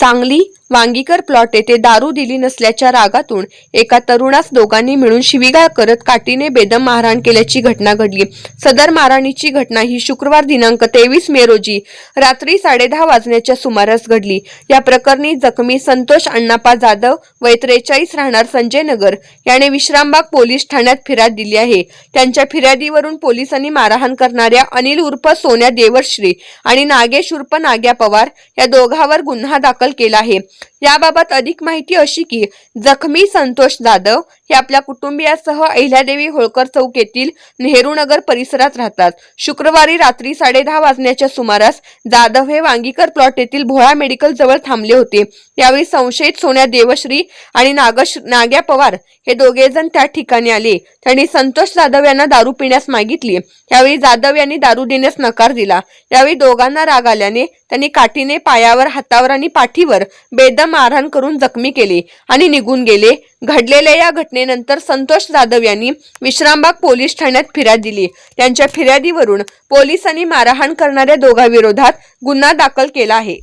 Sangli Wangikar plot येथे दारू दिली नसल्याच्या रागातून एका तरुणास दोघांनी मिळून शिवीगाळ करत काठीने बेदम मारहाण केल्याची घटना घडली। सदर मारहाणीची घटना ही शुक्रवार दिनांक 23 मे रोजी रात्री 10:30 वाजण्याच्या सुमारास घडली। या प्रकरणी जखमी संतोष अण्णाप्पा जाधव वय 43 राहणार संजय नगर याने विश्रामबाग पोलीस ठाण्यात फिर्याद दिली आहे। त्यांच्या फिर्यादीवरून पोलिसांनी मारहाण करणाऱ्या अनिल उर्फ सोन्या देवर्श्री आणि नागेश उर्फ नाग्या पवार या दोघांवर गुन्हा दाखल केला आहे। याबाबत अधिक माहिती अशी की जखमी संतोष जाधव हे आपल्या कुटुंबियासह अहिल्यादेवी होळकर चौक येथील नेहरू नगर परिसरात राहतात। शुक्रवारी रात्री 10:30 वाजण्याच्या सुमारास जाधव हे वांगीकर प्लॉट येथील भोळा मेडिकल जवळ थांबले होते। यावेळी संशयित सोन्या देवश्री आणि नाग्या पवार हे दोघे जण त्या ठिकाणी आले। त्यांनी संतोष जाधव यांना दारू पिण्यास मागितली। यावेळी जाधव यांनी दारू देण्यास नकार दिला। यावेळी दोघांना राग आल्याने त्यांनी काठीने पायावर, हातावर आणि पाठीवर बेदम मारहाण करून जखमी केले आणि निघून गेले। घडलेल्या या घटनेनंतर संतोष जाधव यांनी विश्रामबाग पोलीस ठाण्यात फिर्याद दिली। त्यांच्या फिर्यादीवरून पोलिसांनी मारहाण करणाऱ्या दोघांविरोधात गुन्हा दाखल केला आहे।